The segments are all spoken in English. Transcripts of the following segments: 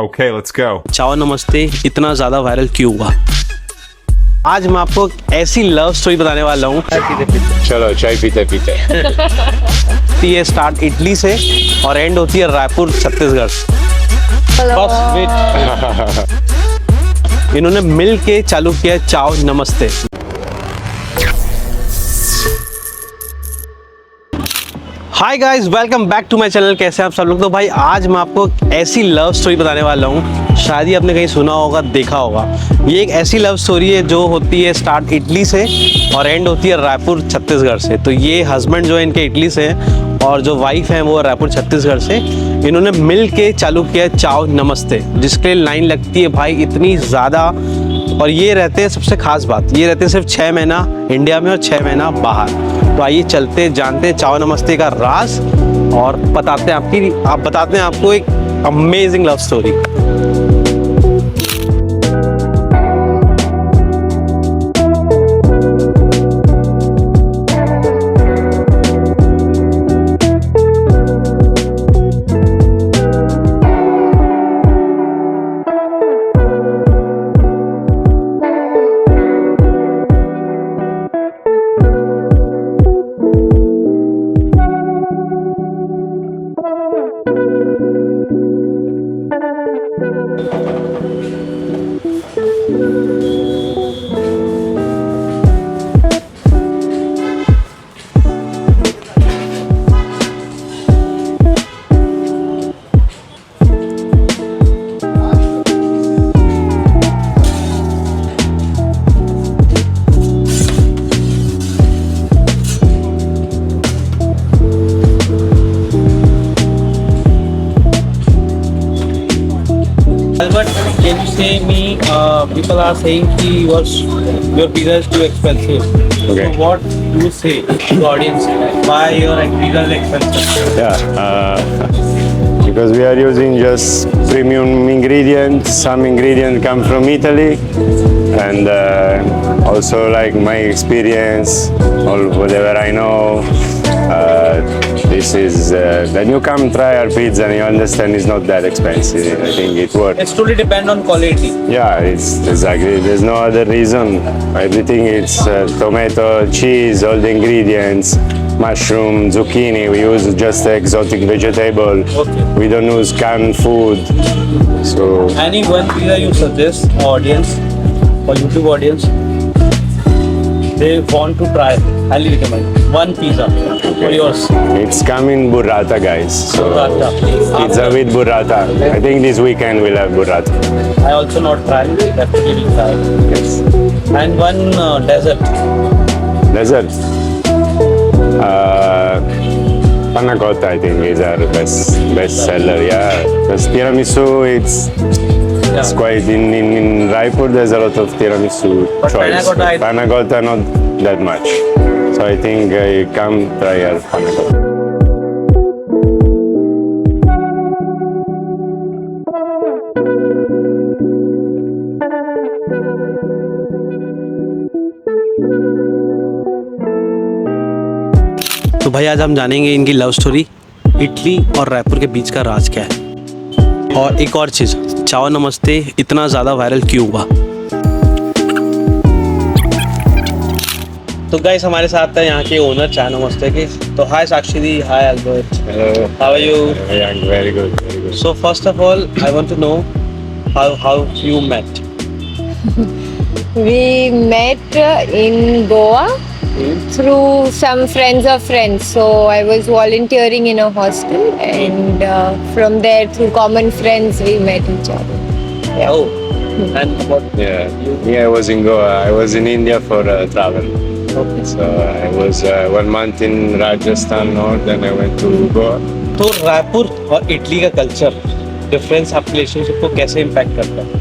Okay, let's go. चाओ नमस्ते इतना ज़्यादा वायरल क्यों हुआ? आज मैं आपको ऐसी लव स्टोरी बताने वाला हूँ। चलो चाय पीते पीते। ये स्टार्ट इटली से और एंड होती है रायपुर छत्तीसगढ़। बस वेट। इन्होंने मिल के चालू किया चाओ नमस्ते। Hi guys, welcome back to my channel. कैसे हैं आप सब लोग? तो भाई आज मैं आपको ऐसी लव स्टोरी बताने वाला हूँ, शायद ही आपने कहीं सुना होगा, देखा होगा। ये एक ऐसी लव स्टोरी है जो होती है स्टार्ट इटली से और एंड होती है रायपुर छत्तीसगढ़ से। तो ये हस्बैंड जो है इनके इटली से हैं और जो वाइफ है वो रायपुर छत्तीसगढ़ से। इन्होंने मिल के चालू किया चाओ नमस्ते, जिसके लाइन लगती है भाई इतनी ज़्यादा। और ये रहते हैं, सबसे खास बात ये रहते हैं सिर्फ 6 महीना इंडिया में और 6 महीना बाहर। तो आइए चलते जानते हैं चाओ नमस्ते का राज और बताते हैं आपको एक amazing love story. Albert, can you say me? People are saying कि your pizza is too expensive. Okay. So what do you say to the audience? Why your pizza is expensive? Yeah, because we are using just premium ingredients. Some ingredients come from Italy, and also like my experience, or whatever I know. This is when you come try our pizza and you understand it's not that expensive. I think it works. It's totally depend on quality. Yeah, it's exactly. There's no other reason. Everything is tomato, cheese, all the ingredients, mushroom, zucchini. We use just exotic vegetable. Okay. We don't use canned food. So Any one pizza you suggest audience or YouTube audience, they want to try, highly recommend one pizza for yours. it's coming burrata, guys. So Burrata. pizza with burrata. I think this weekend we'll have burrata. I also not tried, definitely will try. Yes. And one dessert. Dessert. Panna cotta, I think, is our best seller. Yeah, because tiramisu, it's quite in Raipur. There's a lot of tiramisu But choice. panna cotta, Panna cotta, not that much. So I think you come try our panna cotta. तो भाई आज हम जानेंगे इनकी love story, Italy और रायपुर के बीच का राज क्या है। और एक और चीज़, चाओ नमस्ते इतना ज़्यादा वायरल क्यों हुआ। तो गाइस हमारे साथ है यहाँ के ओनर चाय नमस्ते के। तो hi Sakshi di, hi Albert, Hello. How are you? Very good, very good. So first of all, I want to know how you met. We met in Goa through some friends of friends. So I was volunteering in a hostel, and from there, through common friends, we met each other. Yeah. Oh, and what? Yeah, me, I was in Goa. I was in India for travel. Okay. So I was 1 month in Rajasthan North, then I went to Goa. तो रायपुर और Italy का culture difference आपके relationship को कैसे impact करता है?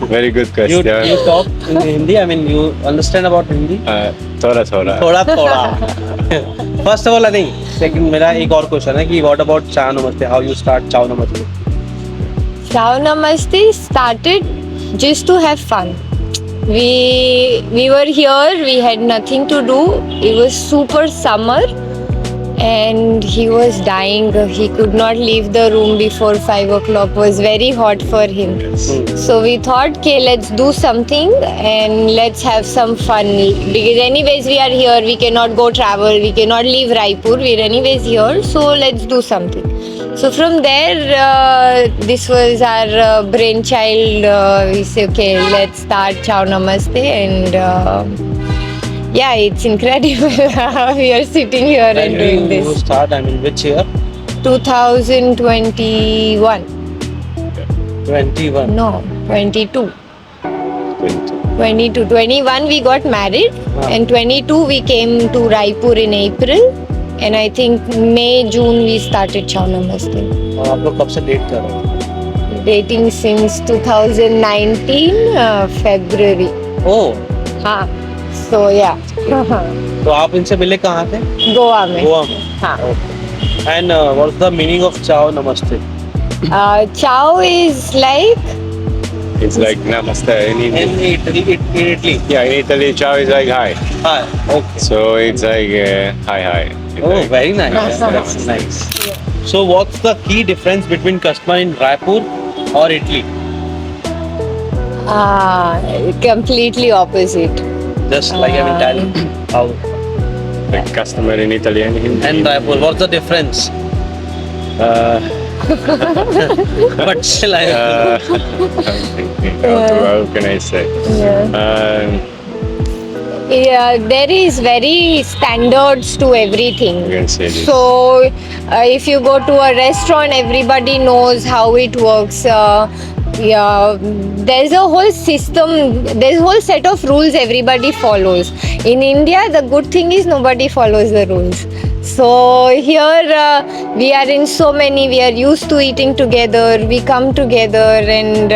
Very good You question. talk in Hindi? I mean, you understand about Hindi? थोड़ा थोड़ा. थोड़ा. First of all, I think. Second, मेरा एक और क्वेश्चन है कि what about चाओ नमस्ते? How you start चाओ नमस्ते? Ciao Namaste started just to have fun. We were here, we had nothing to do. It was super summer and he was dying. He could not leave the room before 5 o'clock. It was very hot for him. So we thought, okay, let's do something and let's have some fun. Because anyways we are here, we cannot go travel, we cannot leave Raipur, we're anyways here, so let's do something. So from there, this was our brainchild. We say, okay, let's start Ciao Namaste, and yeah, it's incredible. We are sitting here and doing you this. start, I mean, which year? 2021. 21. No, 22. 22. 21 we got married, and 22 we came to Raipur in April, and I think May, June we started Ciao Namaste. और आप लोग कब से date कर रहे हो? Dating since 2019 February. ओह, हाँ, so yeah. तो आप इनसे मिले कहाँ थे? गोवा में. गोवा में. हाँ. And what's the meaning of Ciao Namaste? Ciao is like It's like namaste in Indian. In Italy. Yeah, in Italy, ciao is like hi. Hi. Okay. So it's like hi. It's Oh, like- very nice. That's nice. So what's the key difference between customer in Raipur or Italy? completely opposite. Just like I mean, tell how. Like customer in Italy and Hindi. And Raipur, what's the difference? But still, I. I'm thinking, how can I say? Yeah. There is very standards to everything. You can say this. So if you go to a restaurant, everybody knows how it works. Yeah, there's a whole system, there's a whole set of rules everybody follows. In India, the good thing is nobody follows the rules. So here we are in so many, we are used to eating together, we come together, and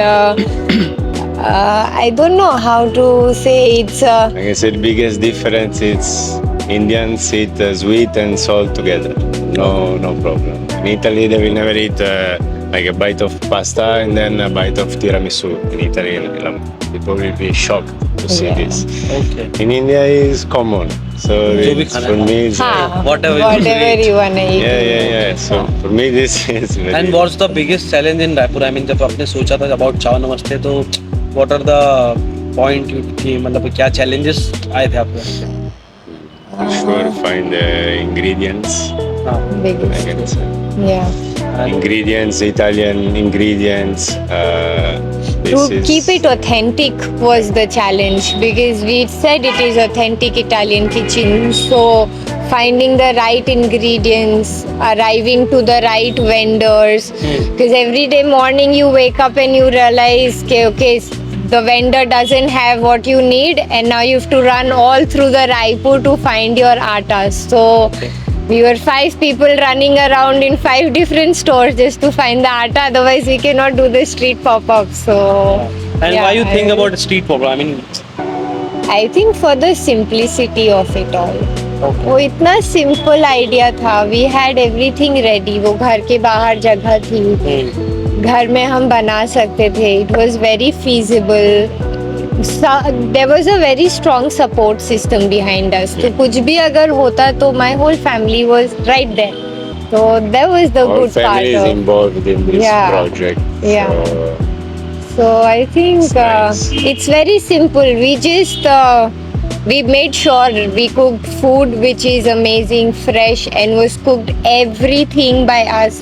I don't know how to say it's. Like I said, biggest difference is Indians eat sweet and salt together. No problem. In Italy, they will never eat like a bite of pasta and then a bite of tiramisu. In Italy, people will be shocked to see this. Okay. In India, is common. So it's, for me, it's हाँ, Whatever you whatever eat. you wanna eat. yeah. So for me, this is very. And what's the biggest challenge in Raipur? I mean, जब आपने सोचा था about Ciao Namaste, तो what are the point कि मतलब क्या challenges आए थे आपको? Sure, find the ingredients. हाँ. I Biggest. can say. Yeah. Ingredients, Italian ingredients. This To is keep it authentic was the challenge, because we said it is authentic Italian kitchen. So finding the right ingredients, arriving to the right vendors, because every day morning you wake up and you realize okay, the vendor doesn't have what you need, and now you have to run all through the Raipur to find your atta. So we were 5 people running around in 5 different stores just to find the atta. Otherwise, we cannot do the street pop-up. So, And yeah, why you think I- about street pop? I mean, I think for the simplicity of it all. वो इतना simple idea था. We had everything ready. वो घर के बाहर जगह थी, घर में हम बना सकते थे. It was very feasible. There was a very strong support system behind us. तो कुछ भी अगर होता तो my whole family was right there. So that was the our good part family is of. involved in this Yeah. project. Yeah. So, So I think It's nice. it's very simple. We just we made sure we cooked food which is amazing, fresh, and was cooked everything by us.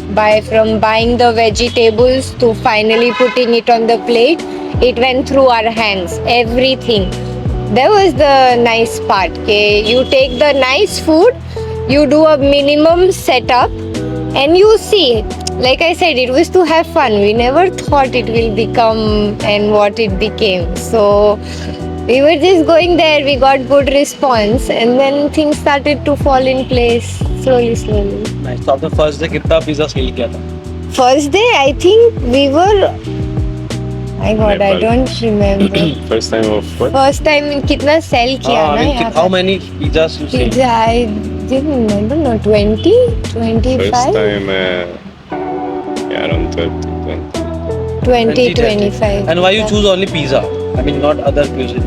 From buying the vegetables to finally putting it on the plate, it went through our hands. Everything. That was the nice part. Okay, you take the nice food, you do a minimum setup, and you see it. Like I said, it was to have fun. We never thought it will become and what it became. So we were just going there, we got good response, and then things started to fall in place slowly. nice. तो आपने first day कितना pizza sell किया था? First day, I think we were, my god, I Nepal. don't remember. first time of what? First time कितना sell किया I ना mean, यहाँ how पे? many pizzas you sell? Pizza, I didn't remember, no, 20, First 25, time, yeah, around 30, 20. 20, 25. And why you choose only pizza? I mean, not other cuisine.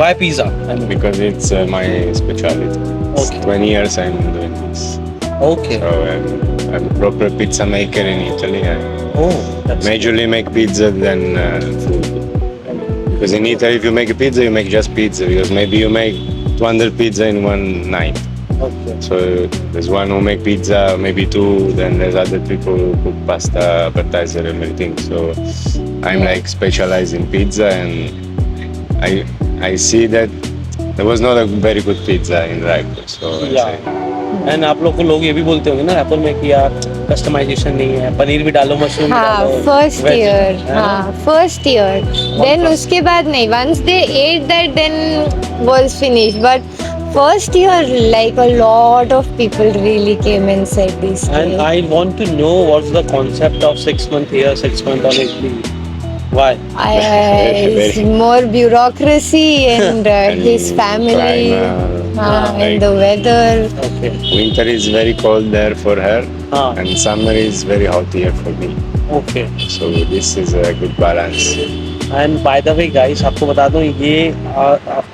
Why pizza? I mean, Because it's my specialty. Okay. 20 years I'm doing this. Okay. So I'm a proper pizza maker in Italy. I Oh, that's majorly make pizza than food. Because in Italy, if you make a pizza, you make just pizza. Because maybe you make 200 pizza in one night. okay. So there's one who make pizza, maybe two. Then there's other people who cook pasta, appetizer, and everything. So I'm like specialized in pizza, and I see that there was not a very good pizza in Raipur. So I Yeah. say, and आप लोग को लोग ये भी बोलते होंगे ना wrapper में कि यार कस्टमाइजेशन नहीं है, पनीर भी डालो, मशरूम भी हाँ डालो, फर्स्ट veg, ईयर है ना? हाँ फर्स्ट ईयर देन उसके बाद नहीं once they at that then was finish but first year like a lot of people really came and said this And I want to know what's the concept of 6 month here, 6 month on Italy. Why? it's more bureaucracy and his family climate, and the weather. Okay. winter is very cold there for her, हाँ. and summer is very hot here for me. Okay. So this is a good balance. And by the way guys आपको बता दूं ये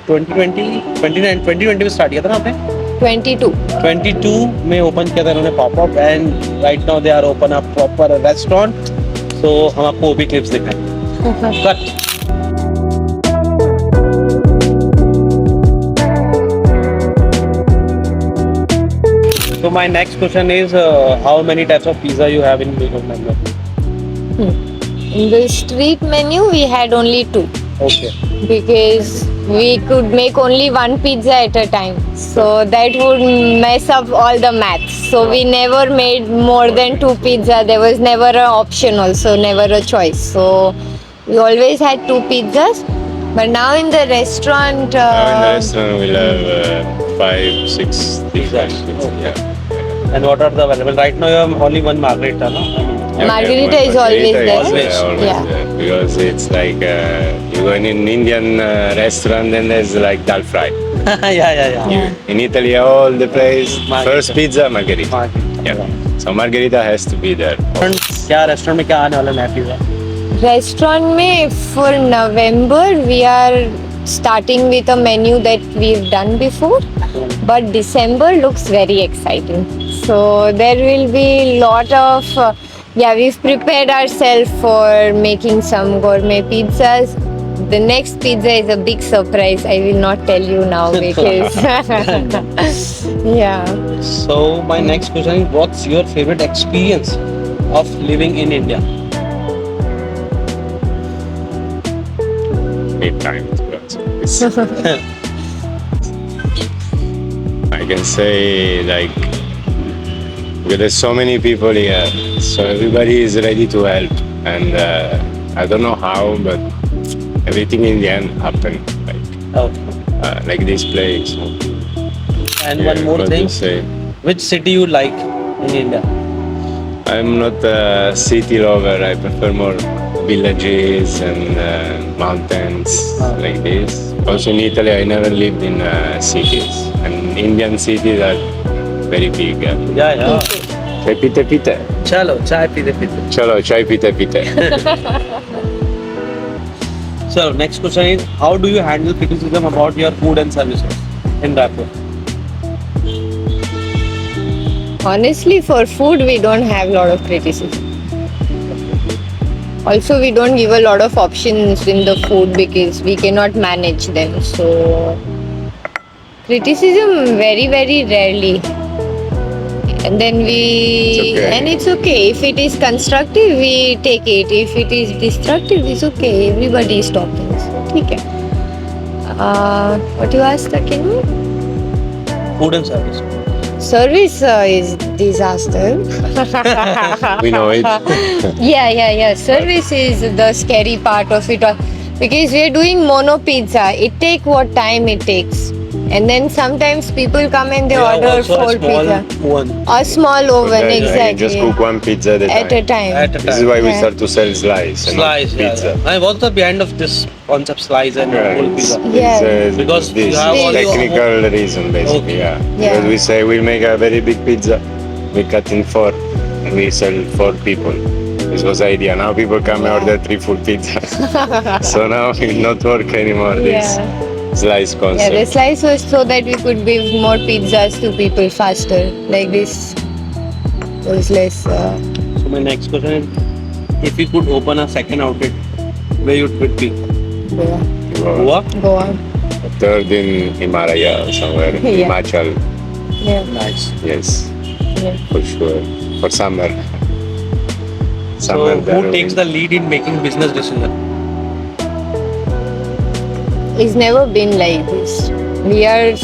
2020 में start किया था ना आपने 22 22 में ओपन किया था इन्होंने popup and right now they are open up proper restaurant so हम आपको वो भी क्लिप्स दिखाएंगे cut So my next question is how many types of pizza you have in your menu? in the street menu we had only 2 Okay. because we could make only one pizza at a time so that would mess up all the maths so we never made more than 2 pizza there was never an option also never a choice so we always had 2 pizzas but now in the restaurant Now in the restaurant we'll have 5, 6 different Pizzas. pizzas. Yeah. And what are the available? Right now you have only one margarita, no? Margarita is always there. Always Yeah. there. Because it's like you go in an Indian restaurant and there's like dal fry. yeah. In Italy, all the place, Margherita. first pizza, margherita. Margarita. Yeah. So margherita has to be there. क्या restaurant में क्या आने वाला नया pizza? restaurant mein for November we are starting with a menu that we've done before but December looks very exciting so there will be lot of we've prepared ourselves for making some gourmet pizzas the next pizza is a big surprise I will not tell you now because yeah So my next question is what's your favorite experience of living in India? Need time to go to this. I can say like because there's so many people here, so everybody is ready to help, and I don't know how, but everything in the end happened like this place. And Yeah, one more what thing, to say. which city you like in India? I'm not a city lover. I prefer more villages and mountains like this. Also in Italy, I never lived in cities. And Indian cities are very big. Yeah. Chai pite pite. चलो चाय पीते पीते. Chalo, chai pite pite. So next question is how do you handle criticism about your food and services in Raipur? Honestly, for food, we don't have a lot of criticism. Also, we don't give a lot of options in the food because we cannot manage them. So, criticism very, very rarely. And then It's it's okay. If it is constructive, we take it. If it is destructive, it's okay. Everybody is talking. So, okay. What you asked again? Food and service. Service is disaster. We know it. Yeah. Service is the scary part of it all. Because we're doing mono pizza. It takes what time it takes. And then sometimes people come and they Yeah, order also a 4 small pizza. one. A small oven, So that I exactly. can just cook one pizza at a At a time. At a This is time. why we Yeah. start to sell slice and not Slice, pizza. yeah. And what's the behind of this concept slice and full pizza? Yeah. Because this you have all your technical reason basically, Okay. yeah. Yeah. Because we say we'll make a very big pizza, we cut in 4 and we sell 4 people. This was the idea. Now people come and Yeah. order 3 full pizzas. So now it not work anymore. This. Yeah. slice Yeah, concept. the slice was so that we could give more pizzas to people faster. Like this was less. So my next question is, if you could open a second outlet, where would it be? Goa. Goa? Goa. Third in Himalaya somewhere. Yeah. Himachal. Yeah. Nice. Yes, Yeah. for sure. For summer. So there who takes the lead in making business decision? It's never been like this. We are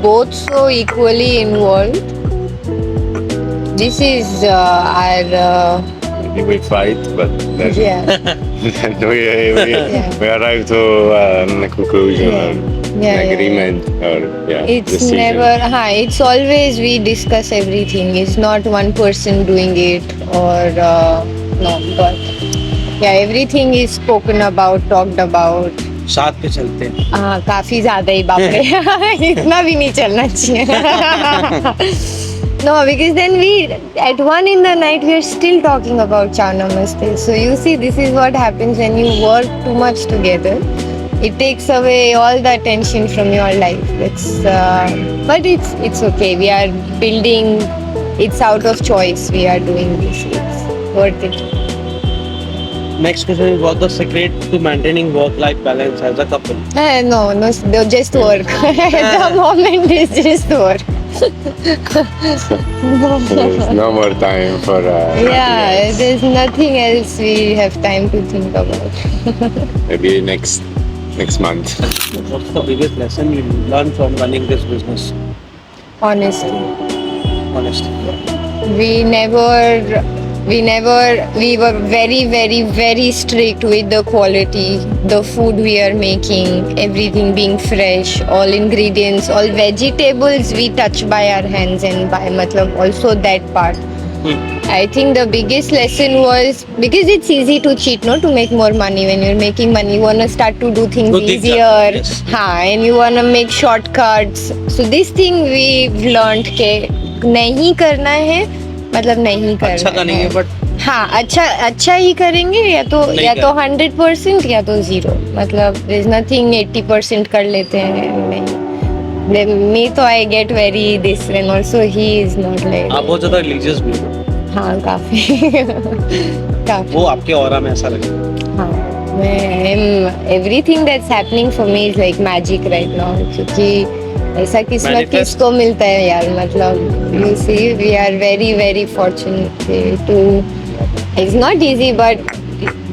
both so equally involved. This is our Maybe we fight, but then, yeah. then we arrive to a conclusion Yeah. or Yeah, an yeah, agreement or It's decision. never, it's always we discuss everything. It's not one person doing it or no, but yeah, everything is spoken about, talked about. साथ पे चलते हैं. हाँ काफी ज्यादा ही बाप रे इतना भी नहीं चलना चाहिए. No, because then at 1 in the night we are still talking about Chow Namaste. So you see, this is what happens when you work too much together. It takes away all the attention from your life. But it's okay. We are building. It's out of choice. We are doing this. It's worth it. Next question is, what's the secret to maintaining work-life balance as a couple? No, just work. At the moment, it's just work. There's no more time for Yeah, there's nothing else we have time to think about. maybe next month. What's the biggest lesson you learned from running this business? Honestly. Honestly. We were very, very, very strict with the quality, the food we are making, everything being fresh, all ingredients, all vegetables we touch by our hands and by matlab also that part. I think the biggest lesson was because it's easy to cheat, no, to make more money. When you're making money, you wanna start to do things Do things easier, yes. and you wanna make shortcuts. So this thing we've learned के नहीं करना है, मतलब नहीं करना अच्छा करेंगे है. but हाँ अच्छा ही करेंगे या तो नहीं 100% या तो 0. मतलब there's nothing 80% कर लेते हैं नहीं. Me तो I get very this and also he is not like. आप बहुत ज़्यादा religious भी हो. हाँ काफी काफी. वो आपके ऑरा में ऐसा लगे. हाँ मैं everything that's happening for me is like magic right now क्योंकि ऐसा किस्मत Manifest. किसको मिलता है यार. मतलब you see we are very very fortunate to. It's not easy but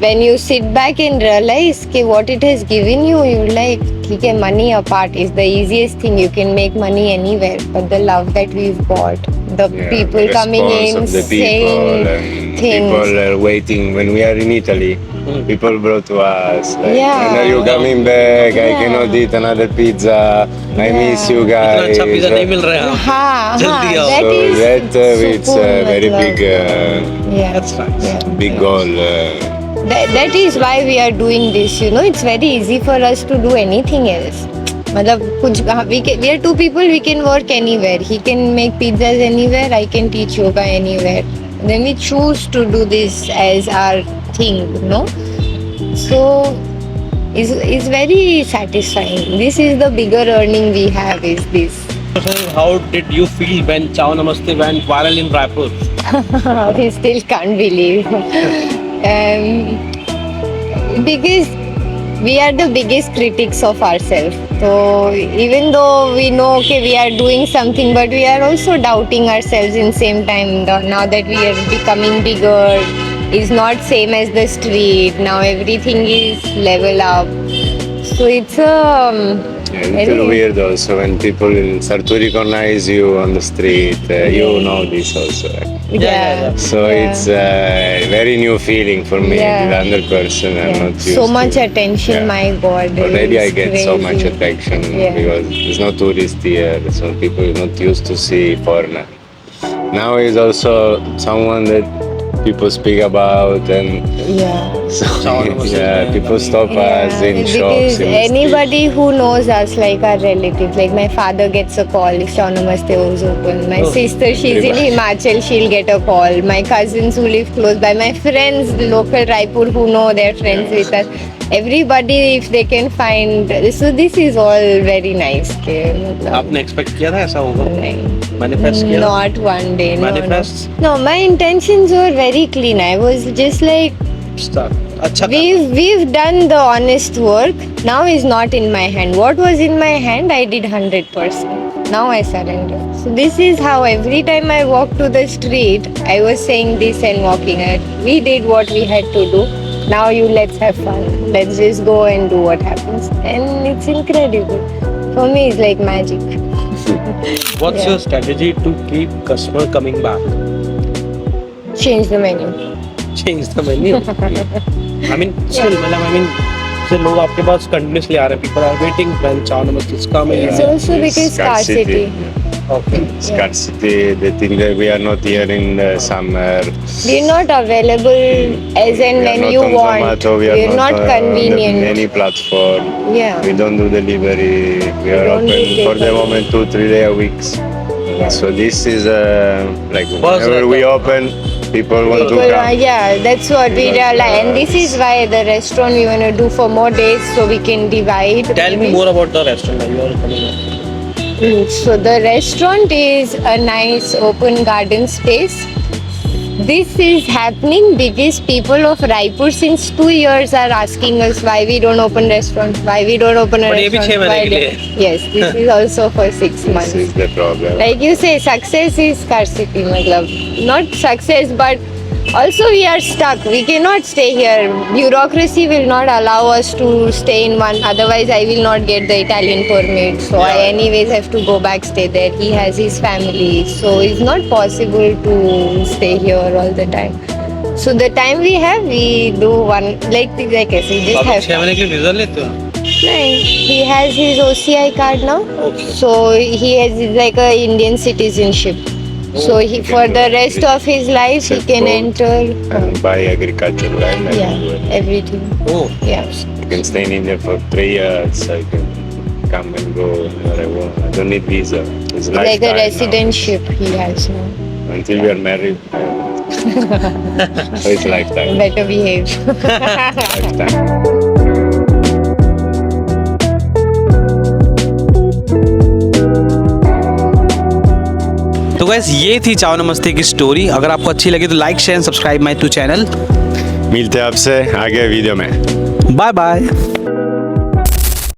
when you sit back and realize कि what it has given you, you're like ठीक है, money apart is the easiest thing. You can make money anywhere, but the love that we've got, the people the coming response in of the saying people and things. people are waiting when we are in Italy. People brought to us like, Yeah. when are you coming back? I Yeah. cannot eat another pizza. I Yeah. miss you इतना guys. अच्छा pizza नहीं मिल रहा है. हाँ जल्दी आओ. that So is that it's a सुकून, very मतलब. big Yeah. That's nice. Yeah. big goal. That is why we are doing this. You know, it's very easy for us to do anything else. मतलब कुछ we are two people. We can work anywhere. He can make pizzas anywhere. I can teach yoga anywhere. Then we choose to do this as our thing. You know, so it's very satisfying. This is the bigger earning we have. Is this. How did you feel when Chow Namaste went viral in Raipur? We still can't believe. Because we are the biggest critics of ourselves. So even though we know okay, we are doing something, but we are also doubting ourselves in same time. Now that we are becoming bigger, it's not same as the street. Now everything is level up. So it's Yeah, a little weird also when people start to recognize you on the street. You know this also. Yeah. So it's a very new feeling for me. Yeah. The other person I'm Yeah. not used So to. much attention, Yeah. my God. Already I it's get so much crazy. attention Yeah. because there's no tourist here. So people are not used to see foreigner. Now he's also someone that people speak about and Yeah. so Sound yeah, people stop us in because shops. In the anybody who knows us, like our relatives, like my father gets a call if Chow Namaste was open. My Oh, sister, she's in Himachal, she'll get a call. My cousins who live close by, my friends, local Raipur who know their friends with us. everybody if they can find, so this is all very nice. Okay, मतलब आपने expect किया था ऐसा होगा? नहीं, manifest किया था? not one day. No, Manifest? no. My intentions were very clean. I was just like, start अच्छा था। we've done the honest work. Now is not in my hand. What was in my hand, I did 100%. Now I surrender. So this is how every time I walk to the street, I was saying this and walking it. We did what we had to do. Now let's have fun. Let's just go and do what happens. And it's incredible. For me, it's like magic. What's Yeah. your strategy to keep customer coming back? Change the menu. Change the menu. I mean, still, मतलब I mean, still लोग आपके पास continuously आ रहे हैं. People are waiting when Chow Namaste is coming. It's also because scarcity. Okay. Scarcity, they think that we are not here in the summer. We're not available as and We are when not you on want. Zomato, we are We're not on convenient. any platform. Yeah. We don't do delivery. We are don't do open for the delivery. moment 2-3 days a week. So this is like Was whenever that we the- open, people want to People, come. yeah, that's what we Because, realize. And this is why the restaurant we want to do for more days so we can divide. Tell me maybe. more about the restaurant that you are coming up. So the restaurant is a nice open garden space. This is happening because people of Raipur since 2 years are asking us why we don't open restaurants, why we don't open a But ये भी restaurant. 6 महीने why के लिए they- Yes, this is also for 6 This months. is the problem. Like you say, success is scarcity, matlab. Not success, but also we are stuck. We cannot stay here. Bureaucracy will not allow us to stay in one. Otherwise, I will not get the Italian permit. So I anyways have to go back, stay there. He has his family. So it's not possible to stay here all the time. So the time we have, we do one, like I say, just आप have 6 महीने के लिए visa लेते हो? Right. He has his OCI card now. Okay. So he has like a Indian citizenship. So he, you can for do the everything. rest of his life, he Except can boat enter. And buy agricultural land. and do Yeah, it. everything. Oh. Yeah. You can stay in India for 3 years. I can come and go whenever I want. I don't need visa. It's Like a lifetime now. residentship he has now. Until we are married. So it's lifetime. Better behave. Lifetime. तो gas ये थी चाव नमस्ते की story. अगर आपको अच्छी लगी तो like share and subscribe my to channel. मिलते हैं आपसे आगे वीडियो में। Bye bye.